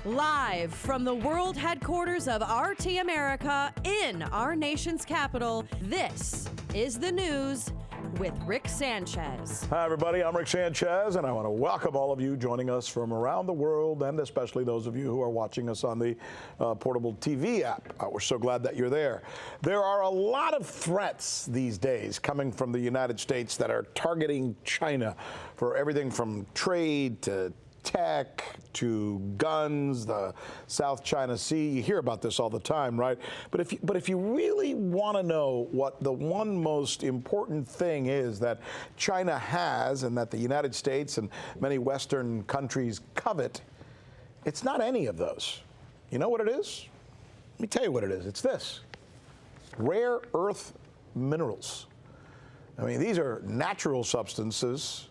Live from the world headquarters of RT America in our nation's capital, this is the news with Rick Sanchez. Hi, everybody. I'm Rick Sanchez, and I want to welcome all of you joining us from around the world, and especially those of you who are watching us on the portable TV app. We're so glad that you're there. There are a lot of threats these days coming from the United States that are targeting China for everything from trade to tech to guns, the South China Sea. You hear about this all the time, right? But if you really want to know what the one most important thing is that China has and that the United States and many Western countries covet, it's not any of those. You know what it is? Let me tell you what it is. It's this: rare earth minerals. I mean, these are natural substances.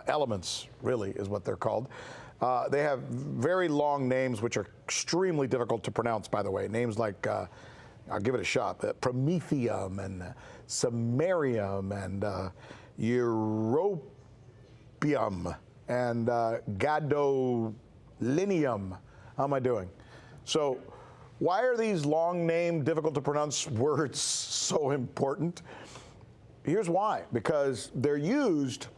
Elements, really, is what they're called. They have very long names, which are extremely difficult to pronounce, by the way. Names like, I'll give it a shot, promethium and samarium and europium and gadolinium. How am I doing? So why are these long name, difficult to pronounce words so important? Here's why. Because they're used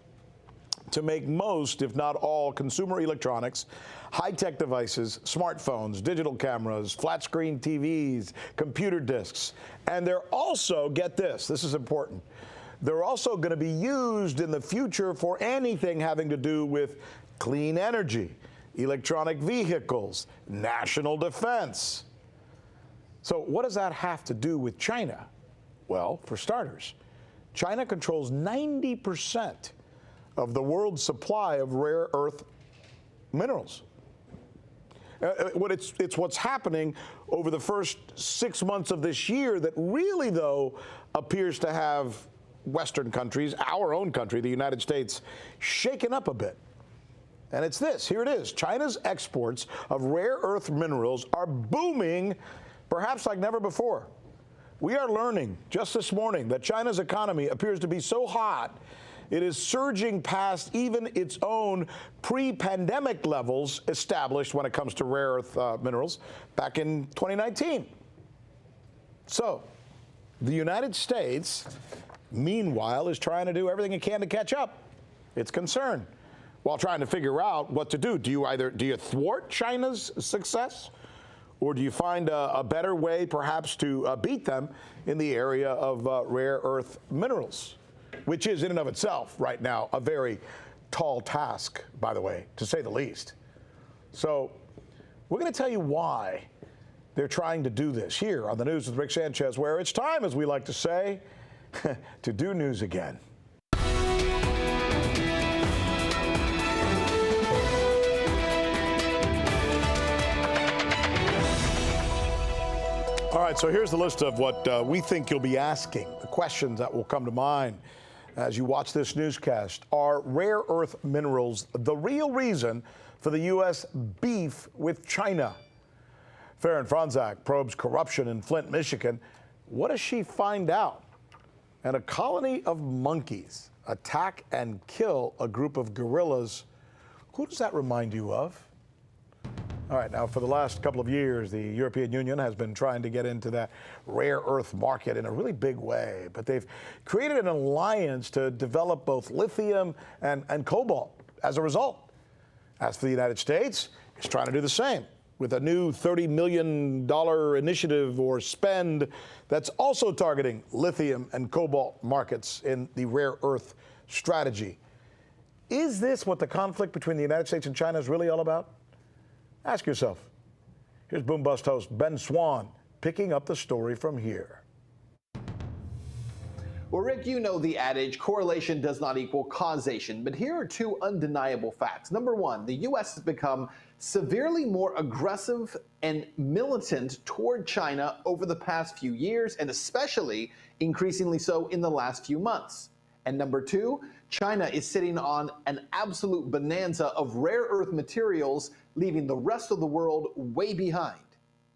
to make most, if not all, consumer electronics, high-tech devices, smartphones, digital cameras, flat-screen TVs, computer disks. And they're also, get this, this is important, they're also going to be used in the future for anything having to do with clean energy, electronic vehicles, national defense. So what does that have to do with China? Well, for starters, China controls 90% of the world's supply of rare earth minerals. It's what's happening over the first 6 months of this year that really, though, appears to have Western countries, our own country, the United States, shaken up a bit. And it's this, here it is. China's exports of rare earth minerals are booming, perhaps like never before. We are learning just this morning that China's economy appears to be so hot it is surging past even its own pre-pandemic levels established when it comes to rare earth minerals back in 2019. So the United States, meanwhile, is trying to do everything it can to catch up. It's concerned while trying to figure out what to do. Do you thwart China's success, or do you find a better way perhaps to beat them in the area of rare earth minerals? Which is in and of itself right now a very tall task, by the way, to say the least. So we're going to tell you why they're trying to do this here on the News with Rick Sanchez, where it's time, as we like to say, to do news again. All right, so here's the list of what we think you'll be asking, the questions that will come to mind as you watch this newscast. Are rare earth minerals the real reason for the U.S. beef with China? Faran Fronczak probes corruption in Flint, Michigan. What does she find out? And a colony of monkeys attack and kill a group of gorillas. Who does that remind you of? All right, now for the last couple of years, the European Union has been trying to get into that rare earth market in a really big way, but they've created an alliance to develop both lithium and cobalt as a result. As for the United States, it's trying to do the same with a new $30 million initiative or spend that's also targeting lithium and cobalt markets in the rare earth strategy. Is this what the conflict between the United States and China is really all about? Ask yourself. Here's Boom Bust host Ben Swann picking up the story from here. Well, Rick, you know the adage, correlation does not equal causation, but here are two undeniable facts. Number one, the U.S. has become severely more aggressive and militant toward China over the past few years, and especially increasingly so in the last few months. And number two, China is sitting on an absolute bonanza of rare earth materials, leaving the rest of the world way behind.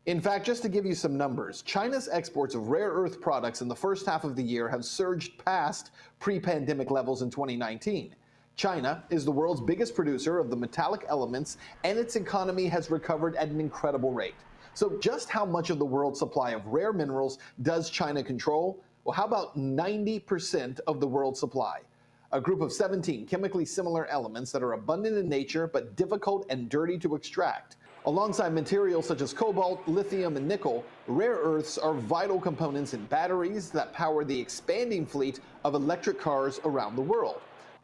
In fact, just to give you some numbers, China's exports of rare earth products in the first half of the year have surged past pre-pandemic levels in 2019. China is the world's biggest producer of the metallic elements, and its economy has recovered at an incredible rate. So just how much of the world's supply of rare minerals does China control? Well, how about 90% of the world's supply? A group of 17 chemically similar elements that are abundant in nature but difficult and dirty to extract. Alongside materials such as cobalt, lithium, and nickel, rare earths are vital components in batteries that power the expanding fleet of electric cars around the world.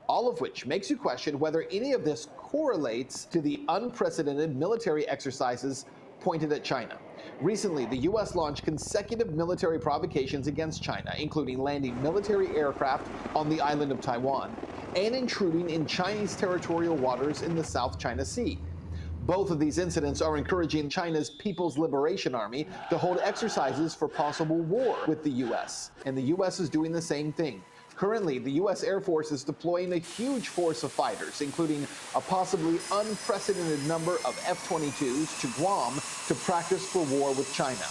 All of which makes you question whether any of this correlates to the unprecedented military exercises pointed at China. Recently, the U.S. launched consecutive military provocations against China, including landing military aircraft on the island of Taiwan and intruding in Chinese territorial waters in the South China Sea. Both of these incidents are encouraging China's People's Liberation Army to hold exercises for possible war with the U.S., and the U.S. is doing the same thing. Currently, the U.S. Air Force is deploying a huge force of fighters, including a possibly unprecedented number of F-22s to Guam to practice for war with China.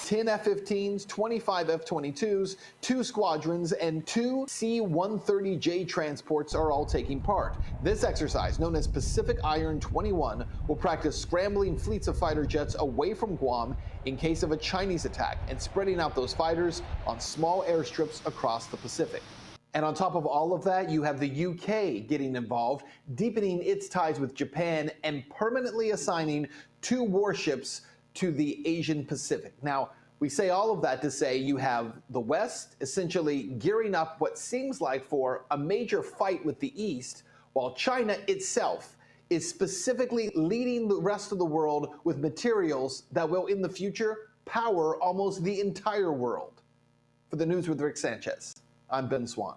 10 F-15s, 25 F-22s, 2 squadrons, and 2 C-130J transports are all taking part. This exercise, known as Pacific Iron 21, will practice scrambling fleets of fighter jets away from Guam in case of a Chinese attack and spreading out those fighters on small airstrips across the Pacific. And on top of all of that, you have the UK getting involved, deepening its ties with Japan and permanently assigning 2 warships to the Asian Pacific. Now, we say all of that to say you have the West essentially gearing up what seems like for a major fight with the East, while China itself is specifically leading the rest of the world with materials that will in the future power almost the entire world. For the News with Rick Sanchez, I'm Ben Swann.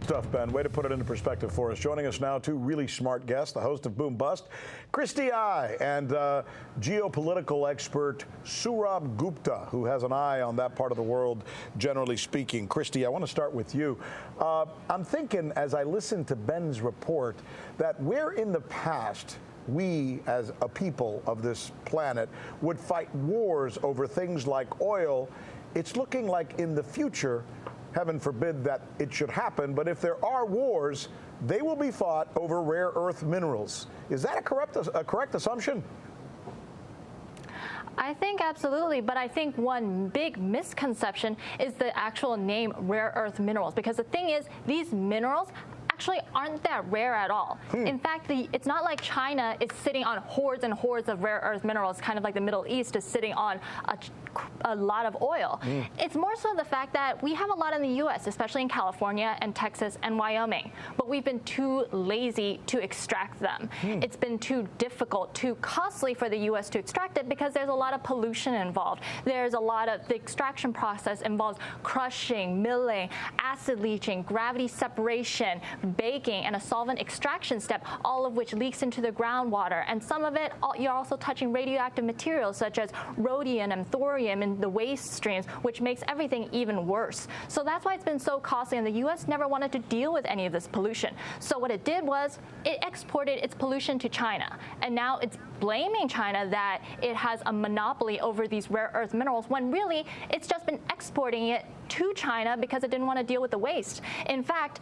Stuff, Ben. Way to put it into perspective for us. Joining us now, 2 really smart guests, the host of Boom Bust, Christy and geopolitical expert Sourabh Gupta, who has an eye on that part of the world, generally speaking. Christy, I want to start with you. I'm thinking, as I listen to Ben's report, that where in the past we, as a people of this planet, would fight wars over things like oil, it's looking like in the future, heaven forbid that it should happen, but if there are wars, they will be fought over rare earth minerals. Is that a correct assumption? I think absolutely, but I think one big misconception is the actual name rare earth minerals, because the thing is, these minerals actually aren't that rare at all. In fact, it's not like China is sitting on hordes and hordes of rare earth minerals, kind of like the Middle East is sitting on a lot of oil. It's more so the fact that we have a lot in the U.S., especially in California and Texas and Wyoming, but we've been too lazy to extract them. It's been too difficult, too costly for the U.S. to extract it because there's a lot of pollution involved. There's a lot of, the extraction process involves crushing, milling, acid leaching, gravity separation, baking, and a solvent extraction step, all of which leaks into the groundwater. And some of it, you're also touching radioactive materials such as rhodium and thorium in the waste streams, which makes everything even worse. So that's why it's been so costly, and the U.S. never wanted to deal with any of this pollution. So what it did was it exported its pollution to China, and now it's blaming China that it has a monopoly over these rare earth minerals, when really it's just been exporting it to China because it didn't want to deal with the waste. In fact,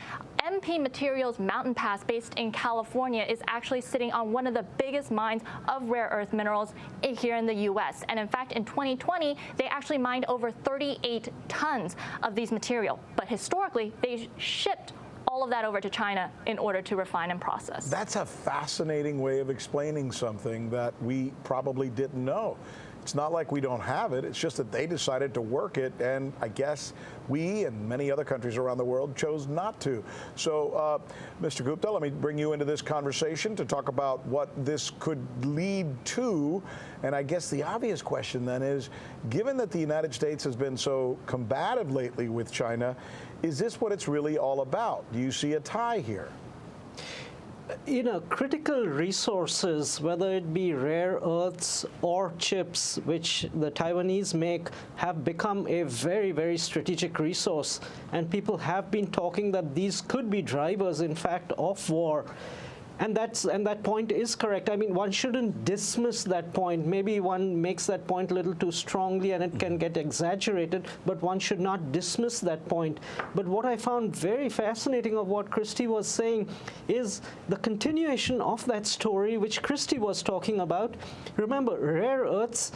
MP Materials Mountain Pass, based in California, is actually sitting on one of the biggest mines of rare earth minerals here in the U.S. And in fact, in 2020, they actually mined over 38 tons of these material. But historically, they shipped all of that over to China in order to refine and process. That's a fascinating way of explaining something that we probably didn't know. It's not like we don't have it, it's just that they decided to work it, and I guess we and many other countries around the world chose not to. So, Mr. Gupta, let me bring you into this conversation to talk about what this could lead to. And I guess the obvious question then is, given that the United States has been so combative lately with China, is this what it's really all about? Do you see a tie here? You know, critical resources, whether it be rare earths or chips, which the Taiwanese make, have become a very, very strategic resource. And people have been talking that these could be drivers, in fact, of war. And that point is correct. I mean, one shouldn't dismiss that point. Maybe one makes that point a little too strongly and it can get exaggerated, but one should not dismiss that point. But what I found very fascinating of what Christy was saying is the continuation of that story which Christy was talking about. Remember, rare earths,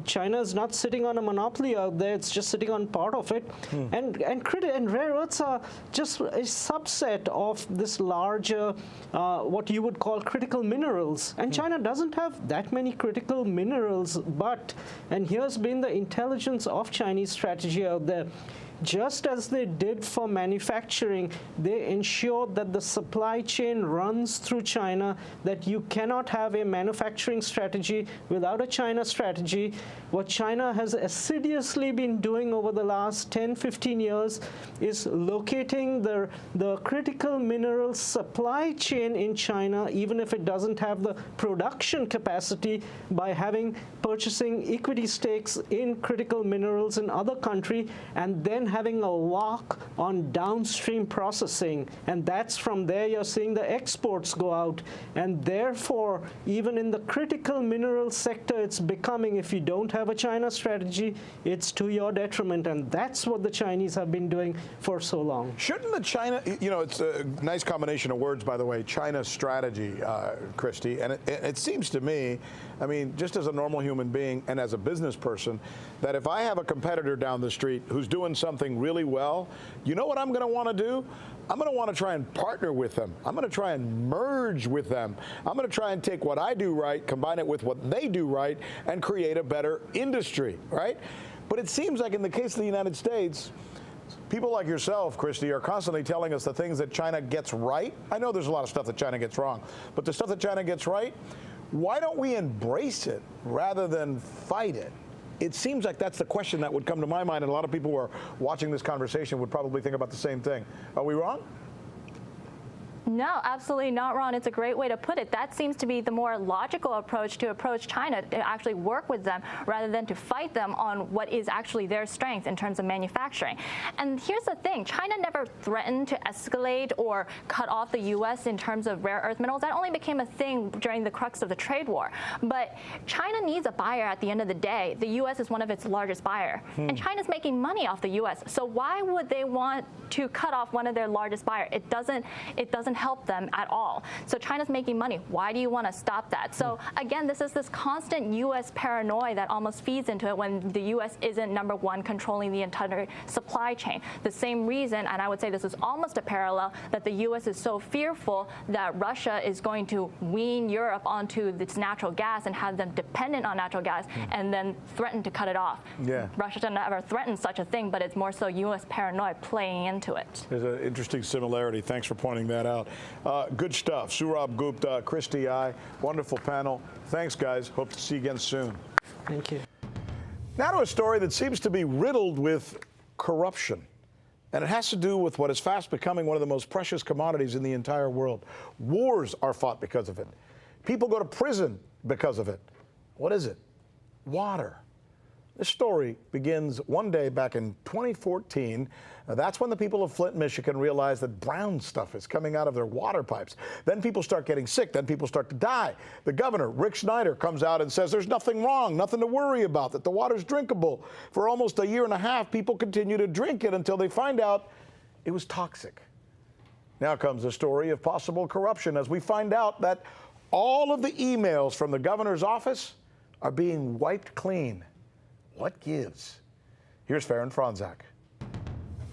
China is not sitting on a monopoly out there, it's just sitting on part of it. And rare earths are just a subset of this larger, what you would call critical minerals. And China doesn't have that many critical minerals, and here's been the intelligence of Chinese strategy out there. Just as they did for manufacturing, they ensured that the supply chain runs through China, that you cannot have a manufacturing strategy without a China strategy. What China has assiduously been doing over the last 10, 15 years is locating the critical mineral supply chain in China, even if it doesn't have the production capacity, by purchasing equity stakes in critical minerals in other countries, and then having a lock on downstream processing. And that's from there you're seeing the exports go out. And therefore, even in the critical mineral sector, it's becoming, if you don't have a China strategy, it's to your detriment. And that's what the Chinese have been doing for so long. Shouldn't the China, it's a nice combination of words, by the way, China strategy, Christy. And it seems to me, I mean, just as a normal human being and as a business person, that if I have a competitor down the street who's doing something really well, you know what I'm going to want to do? I'm going to want to try and partner with them. I'm going to try and merge with them. I'm going to try and take what I do right, combine it with what they do right, and create a better industry, right? But it seems like in the case of the United States, people like yourself, Christy, are constantly telling us the things that China gets right. I know there's a lot of stuff that China gets wrong, but the stuff that China gets right, why don't we embrace it rather than fight it? It seems like that's the question that would come to my mind, and a lot of people who are watching this conversation would probably think about the same thing. Are we wrong? No, absolutely not wrong. It's a great way to put it. That seems to be the more logical approach to approach China, to actually work with them rather than to fight them on what is actually their strength in terms of manufacturing. And here's the thing, China never threatened to escalate or cut off the U.S. in terms of rare earth minerals. That only became a thing during the crux of the trade war. But China needs a buyer at the end of the day. The U.S. is one of its largest buyers. And China's making money off the U.S. So why would they want to cut off one of their largest buyers? It doesn't help them at all. So China's making money. Why do you want to stop that? So again, this is this constant U.S. paranoia that almost feeds into it when the U.S. isn't number one controlling the entire supply chain. The same reason, and I would say this is almost a parallel, that the U.S. is so fearful that Russia is going to wean Europe onto its natural gas and have them dependent on natural gas and then threaten to cut it off. Yeah. Russia doesn't ever threaten such a thing, but it's more so U.S. paranoia playing into it. There's an interesting similarity. Thanks for pointing that out. Good stuff. Sourabh Gupta, Christy, wonderful panel. Thanks, guys. Hope to see you again soon. Thank you. Now to a story that seems to be riddled with corruption. And it has to do with what is fast becoming one of the most precious commodities in the entire world. Wars are fought because of it. People go to prison because of it. What is it? Water. This story begins one day back in 2014. That's when the people of Flint, Michigan realized that brown stuff is coming out of their water pipes. Then people start getting sick. Then people start to die. The governor, Rick Snyder, comes out and says there's nothing wrong, nothing to worry about, that the water's drinkable. For almost a year and a half, people continue to drink it until they find out it was toxic. Now comes the story of possible corruption as we find out that all of the emails from the governor's office are being wiped clean. What gives? Here's Faran Fronczak.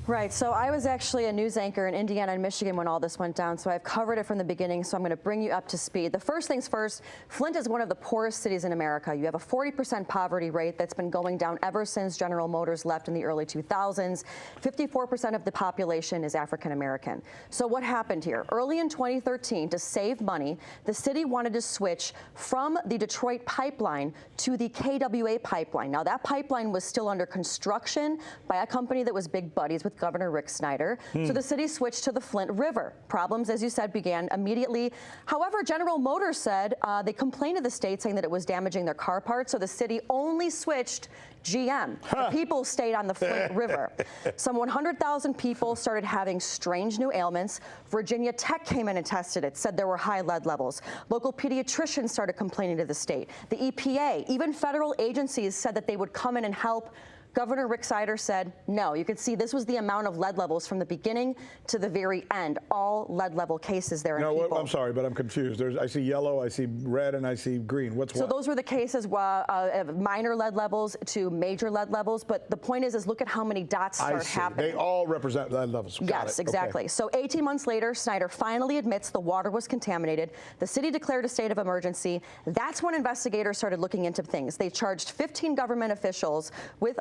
Right, so I was actually a news anchor in Indiana and Michigan when all this went down, so I've covered it from the beginning, so I'm going to bring you up to speed. The first things first, Flint is one of the poorest cities in America. You have a 40% poverty rate that's been going down ever since General Motors left in the early 2000s. 54% of the population is African American. So what happened here? Early in 2013, to save money, the city wanted to switch from the Detroit pipeline to the KWA pipeline. Now, that pipeline was still under construction by a company that was big buddies with with Governor Rick Snyder. So the city switched to the Flint River. Problems, as you said, began immediately. However, General Motors said they complained to the state saying that it was damaging their car parts, so the city only switched GM. The people stayed on the Flint River. Some 100,000 people started having strange new ailments. Virginia Tech came in and tested it, said there were high lead levels. Local pediatricians started complaining to the state. The EPA, even federal agencies said that they would come in and help. Governor Rick Snyder said no. You could see this was the amount of lead levels from the beginning to the very end. All lead level cases there in people. I'm sorry, but I'm confused. I see yellow, I see red, and I see green. What's so what? Those were the cases, minor lead levels to major lead levels. But the point is look at how many dots start happening. They all represent lead levels. Yes, exactly. Okay. So 18 months later, Snyder finally admits the water was contaminated. The city declared a state of emergency. That's when investigators started looking into things. They charged 15 government officials with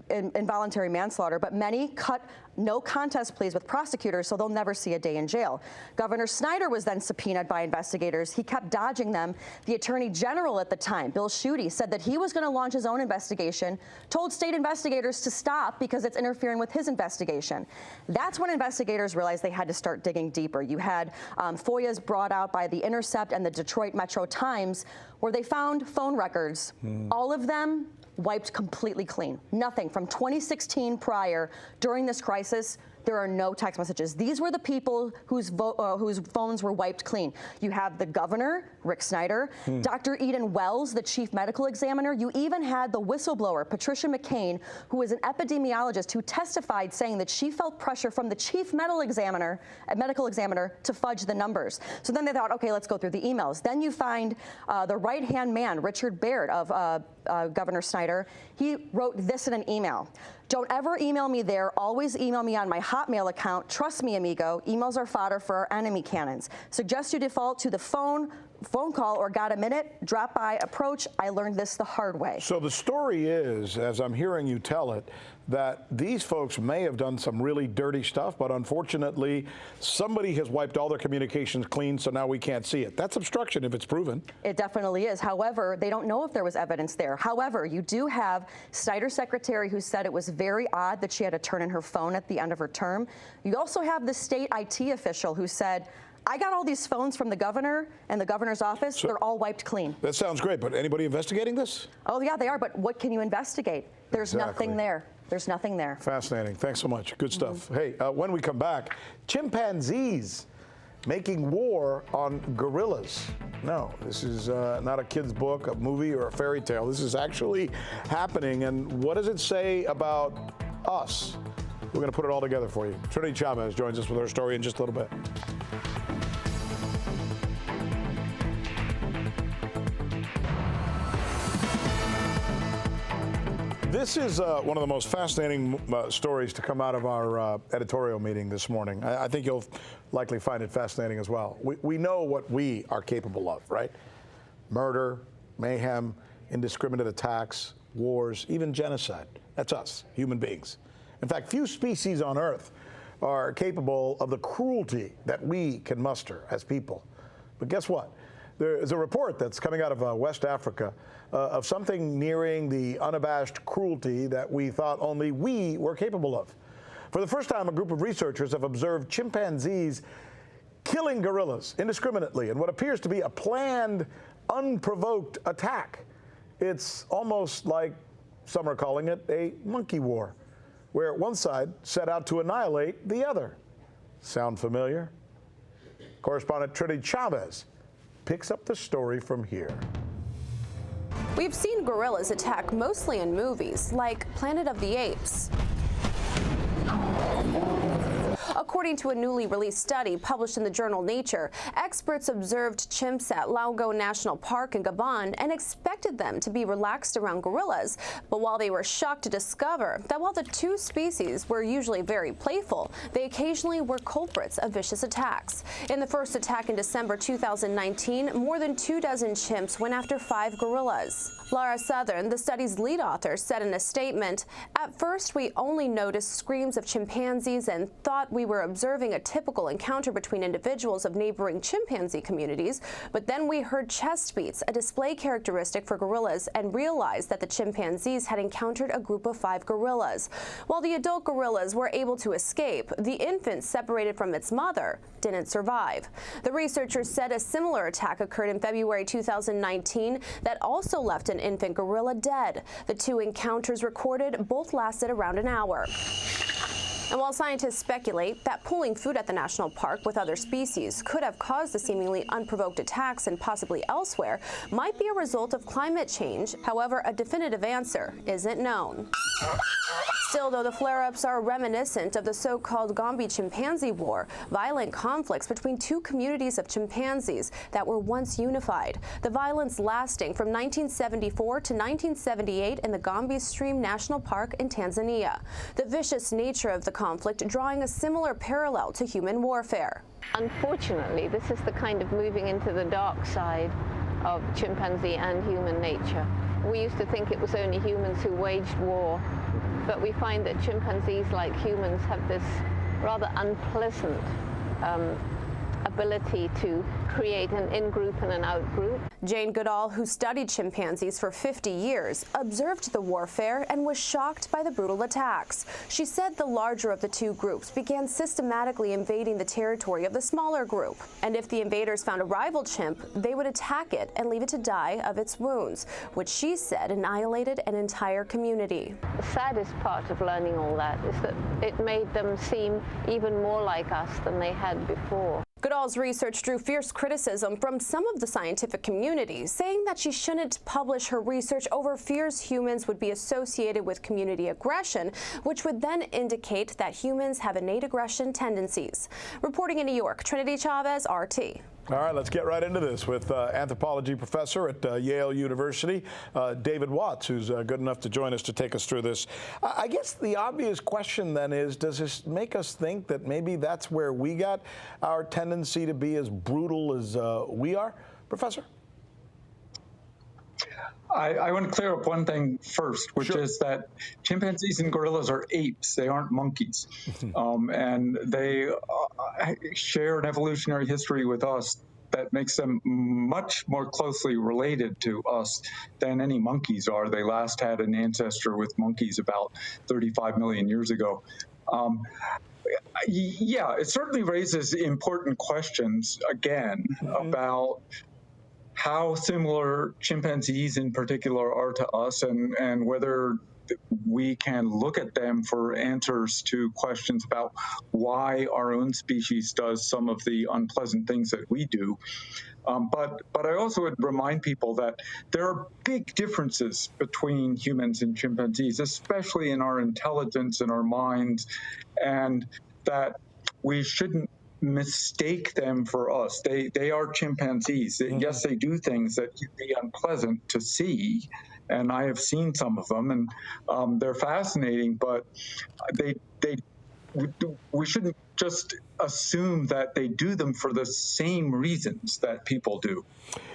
involuntary manslaughter, but many cut no contest pleas with prosecutors, so they'll never see a day in jail. Governor Snyder was then subpoenaed by investigators. He kept dodging them. The Attorney General at the time, Bill Schuette, said that he was going to launch his own investigation, told state investigators to stop because it's interfering with his investigation. That's when investigators realized they had to start digging deeper. You had FOIAs brought out by The Intercept and the Detroit Metro Times, where they found phone records, all of them wiped completely clean. Nothing from 2016 prior. During this crisis, there are no text messages. These were the people whose phones were wiped clean. You have the governor, Rick Snyder, Dr. Eden Wells, the chief medical examiner. You even had the whistleblower, Patricia McCain, who was an epidemiologist who testified saying that she felt pressure from the chief medical examiner to fudge the numbers. So then they thought, okay, let's go through the emails. Then you find the right-hand man, Richard Baird of Governor Snyder. He wrote this in an email. Don't ever email me there. Always email me on my Hotmail account. Trust me, amigo. Emails are fodder for our enemy cannons. Suggest you default to the phone call or got a minute, drop by, approach. I learned this the hard way. So the story is, as I'm hearing you tell it, that these folks may have done some really dirty stuff, but unfortunately, somebody has wiped all their communications clean, so now we can't see it. That's obstruction if it's proven. It definitely is. However, they don't know if there was evidence there. However, you do have Snyder's secretary who said it was very odd that she had to turn in her phone at the end of her term. You also have the state IT official who said, I got all these phones from the governor and the governor's office. So, they're all wiped clean. That sounds great, but anybody investigating this? Oh, yeah, they are. But what can you investigate? There's nothing there. There's nothing there. Fascinating. Thanks so much. Good stuff. Hey, when we come back, chimpanzees making war on gorillas. No, this is not a kid's book, a movie, or a fairy tale. This is actually happening. And what does it say about us? We're going to put it all together for you. Trinity Chavez joins us with her story in just a little bit. This is one of the most fascinating stories to come out of our editorial meeting this morning. I think you'll likely find it fascinating as well. We know what we are capable of, right? Murder, mayhem, indiscriminate attacks, wars, even genocide. That's us, human beings. In fact, few species on Earth are capable of the cruelty that we can muster as people. But guess what? There's a report that's coming out of West Africa of something nearing the unabashed cruelty that we thought only we were capable of. For the first time, a group of researchers have observed chimpanzees killing gorillas indiscriminately in what appears to be a planned, unprovoked attack. It's almost like some are calling it a monkey war, where one side set out to annihilate the other. Sound familiar? Correspondent Trinity Chavez picks up the story from here. We've seen gorillas attack mostly in movies, like Planet of the Apes. According to a newly released study published in the journal Nature, experts observed chimps at Lago National Park in Gabon and expected them to be relaxed around gorillas. But while they were shocked to discover that while the two species were usually very playful, they occasionally were culprits of vicious attacks. In the first attack in December 2019, more than 24 chimps went after 5 gorillas. Laura Southern, the study's lead author, said in a statement, "At first, we only noticed screams of chimpanzees and thought we were we're observing a typical encounter between individuals of neighboring chimpanzee communities, but then we heard chest beats, a display characteristic for gorillas, and realized that the chimpanzees had encountered a group of 5 gorillas. While the adult gorillas were able to escape, the infant separated from its mother didn't survive. The researchers said a similar attack occurred in February 2019 that also left an infant gorilla dead. The 2 encounters recorded both lasted around an hour. And while scientists speculate that pooling food at the national park with other species could have caused the seemingly unprovoked attacks and possibly elsewhere, might be a result of climate change. However, a definitive answer isn't known. Still, though, the flare-ups are reminiscent of the so-called Gombe-chimpanzee war, violent conflicts between 2 communities of chimpanzees that were once unified. The violence lasting from 1974 to 1978 in the Gombe Stream National Park in Tanzania. The vicious nature of the conflict drawing a similar parallel to human warfare. Unfortunately, this is the kind of moving into the dark side of chimpanzee and human nature. We used to think it was only humans who waged war, but we find that chimpanzees, like humans, have this rather unpleasant ability to create an in-group and an out-group. Jane Goodall, who studied chimpanzees for 50 years, observed the warfare and was shocked by the brutal attacks. She said the larger of the 2 groups began systematically invading the territory of the smaller group. And if the invaders found a rival chimp, they would attack it and leave it to die of its wounds, which she said annihilated an entire community. The saddest part of learning all that is that it made them seem even more like us than they had before. Goodall's research drew fierce criticism from some of the scientific community, saying that she shouldn't publish her research over fears humans would be associated with community aggression, which would then indicate that humans have innate aggression tendencies. Reporting in New York, Trinity Chavez, RT. All right, let's get right into this with anthropology professor at Yale University, David Watts, who's good enough to join us to take us through this. I guess the obvious question then is, does this make us think that maybe that's where we got our tendency to be as brutal as we are? Professor? I want to clear up one thing first, which Sure. is that chimpanzees and gorillas are apes. They aren't monkeys. And they share an evolutionary history with us that makes them much more closely related to us than any monkeys are. They last had an ancestor with monkeys about 35 million years ago. Yeah, it certainly raises important questions, again, about how similar chimpanzees in particular are to us, and whether we can look at them for answers to questions about why our own species does some of the unpleasant things that we do. But I also would remind people that there are big differences between humans and chimpanzees, especially in our intelligence and our minds, and that we shouldn't mistake them for us. They are chimpanzees. Yes, they do things that can be unpleasant to see, and I have seen some of them, and they're fascinating, but we shouldn't just assume that they do them for the same reasons that people do.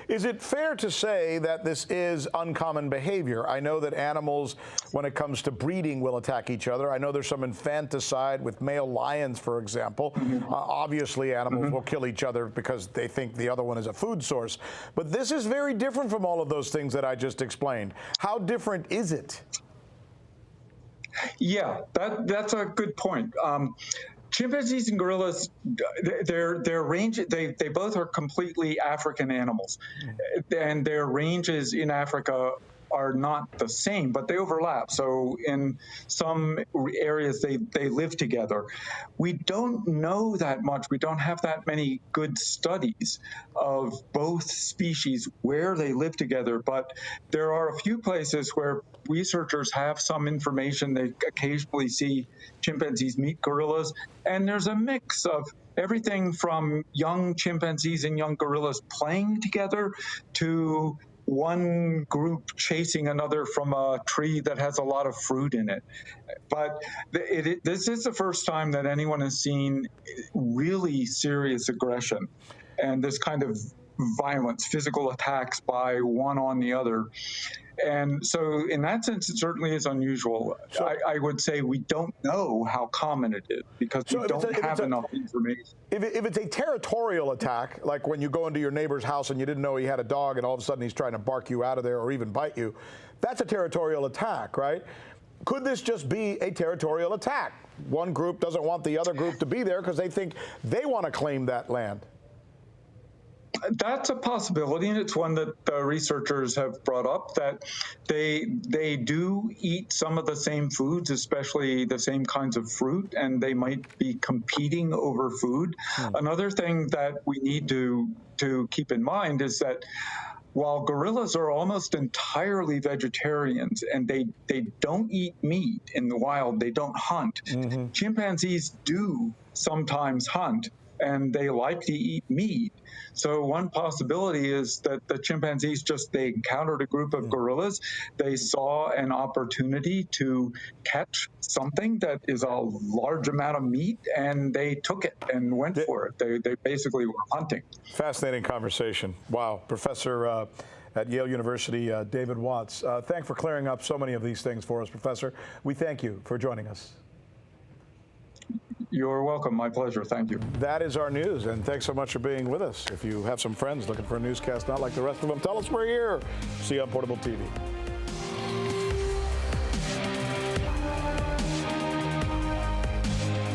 Is it fair to say that this is uncommon behavior? I know that animals, when it comes to breeding, will attack each other. I know there's some infanticide with male lions, for example. Obviously, animals will kill each other because they think the other one is a food source. But this is very different from all of those things that I just explained. How different is it? Yeah, that's a good point. Chimpanzees and gorillas, their range, they both are completely African animals, and their ranges in Africa are not the same, but they overlap. So in some areas, they live together. We don't know that much. We don't have that many good studies of both species where they live together, but there are a few places where researchers have some information. They occasionally see chimpanzees meet gorillas, and there's a mix of everything from young chimpanzees and young gorillas playing together to one group chasing another from a tree that has a lot of fruit in it. But this is the first time that anyone has seen really serious aggression and this kind of violence, physical attacks by one on the other. And so in that sense, it certainly is unusual. So, I would say we don't know how common it is because we don't have enough information. If it's a territorial attack, like when you go into your neighbor's house and you didn't know he had a dog and all of a sudden he's trying to bark you out of there or even bite you, that's a territorial attack, right? Could this just be a territorial attack? One group doesn't want the other group to be there because they think they want to claim that land. That's a possibility, and it's one that the researchers have brought up, that they do eat some of the same foods, especially the same kinds of fruit, and they might be competing over food. Another thing that we need to keep in mind is that while gorillas are almost entirely vegetarians and they don't eat meat in the wild, they don't hunt, chimpanzees do sometimes hunt, and they like to eat meat. So one possibility is that the chimpanzees they encountered a group of gorillas, they saw an opportunity to catch something that is a large amount of meat, and they took it and went for it. They basically were hunting. Fascinating conversation. Wow. Professor at Yale University, David Watts. Thanks for clearing up so many of these things for us, Professor. We thank you for joining us. You're welcome. My pleasure. Thank you. That is our news, and thanks so much for being with us. If you have some friends looking for a newscast not like the rest of them, tell us we're here. See you on Portable TV.